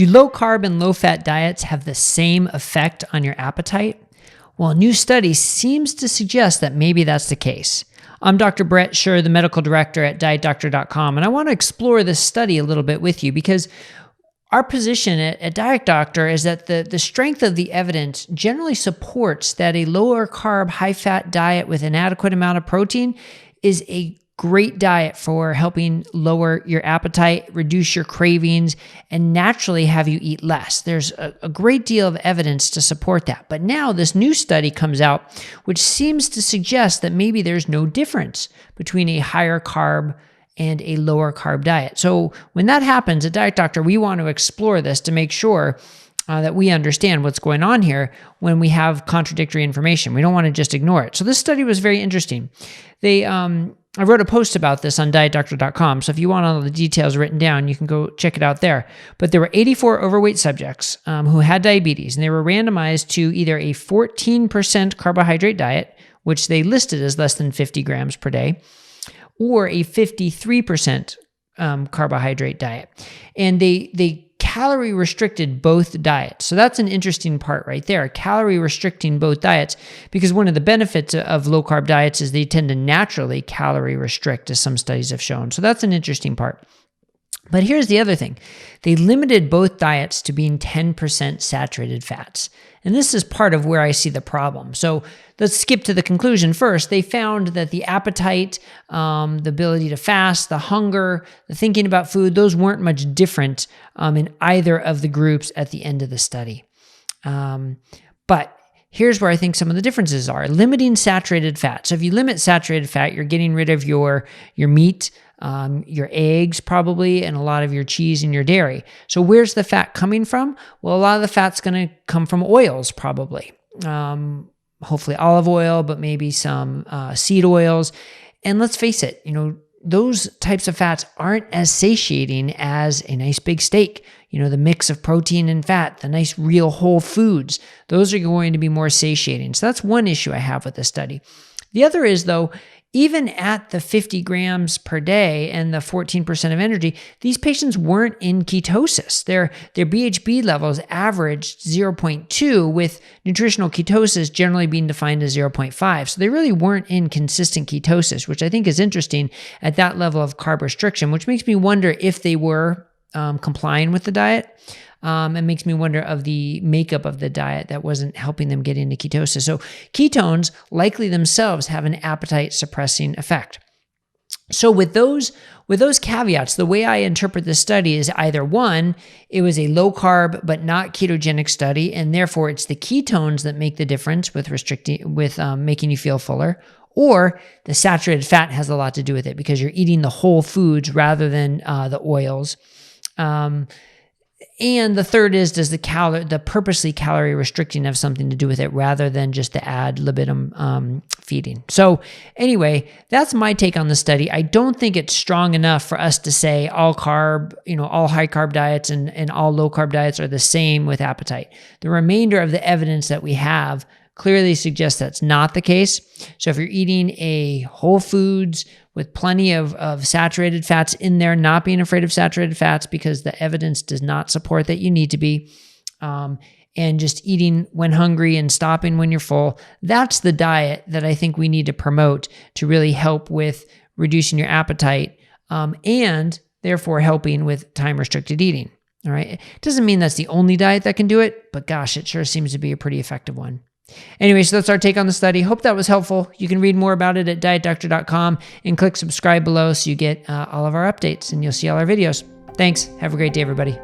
Do low carb and low fat diets have the same effect on your appetite? Well, a new study seems to suggest that maybe that's the case. I'm Dr. Brett Scher, the medical director at dietdoctor.com, and I want to explore this study a little bit with you because our position at Diet Doctor is that the strength of the evidence generally supports that a lower carb, high fat diet with an adequate amount of protein is a great diet for helping lower your appetite, reduce your cravings, and naturally have you eat less. There's a great deal of evidence to support that. But now this new study comes out, which seems to suggest that maybe there's no difference between a higher carb and a lower carb diet. So when that happens at Diet Doctor, we want to explore this to make sure that we understand what's going on here when we have contradictory information. We don't want to just ignore it. So this study was very interesting. I wrote a post about this on dietdoctor.com, so if you want all the details written down, you can go check it out there. But there were 84 overweight subjects who had diabetes, and they were randomized to either a 14% carbohydrate diet, which they listed as less than 50 grams per day, or a 53% carbohydrate diet. And they calorie restricted both diets. So that's an interesting part right there, calorie restricting both diets, because one of the benefits of low carb diets is they tend to naturally calorie restrict, as some studies have shown. So that's an interesting part. But here's the other thing. They limited both diets to being 10% saturated fats. And this is part of where I see the problem. So let's skip to the conclusion first. They found that the appetite, the ability to fast, the hunger, the thinking about food, those weren't much different in either of the groups at the end of the study. But here's where I think some of the differences are. Limiting saturated fat. So if you limit saturated fat, you're getting rid of your meat, your eggs probably, and a lot of your cheese and your dairy. So where's the fat coming from? Well, a lot of the fat's going to come from oils probably. Hopefully olive oil, but maybe some seed oils. And let's face it, those types of fats aren't as satiating as a nice big steak. The mix of protein and fat, the nice real whole foods, those are going to be more satiating. So that's one issue I have with this study. The other is, though, even at the 50 grams per day and the 14% of energy, these patients weren't in ketosis. Their BHB levels averaged 0.2, with nutritional ketosis generally being defined as 0.5. So they really weren't in consistent ketosis, which I think is interesting at that level of carb restriction, which makes me wonder if they were complying with the diet. It makes me wonder of the makeup of the diet that wasn't helping them get into ketosis. So ketones likely themselves have an appetite suppressing effect. So with those caveats, the way I interpret this study is either one, it was a low carb but not ketogenic study, and therefore it's the ketones that make the difference with making you feel fuller, or the saturated fat has a lot to do with it because you're eating the whole foods rather than the oils. And the third is, does the purposely calorie restricting have something to do with it rather than just the ad libitum feeding? So anyway, that's my take on the study. I don't think it's strong enough for us to say all carb, all high carb diets and all low carb diets are the same with appetite. The remainder of the evidence that we have clearly suggests that's not the case. So if you're eating a whole foods with plenty of saturated fats in there, not being afraid of saturated fats because the evidence does not support that you need to be, and just eating when hungry and stopping when you're full, that's the diet that I think we need to promote to really help with reducing your appetite and therefore helping with time-restricted eating. All right. It doesn't mean that's the only diet that can do it, but gosh, it sure seems to be a pretty effective one. Anyway, so that's our take on the study. Hope that was helpful. You can read more about it at dietdoctor.com and click subscribe below so you get all of our updates and you'll see all our videos. Thanks. Have a great day, everybody.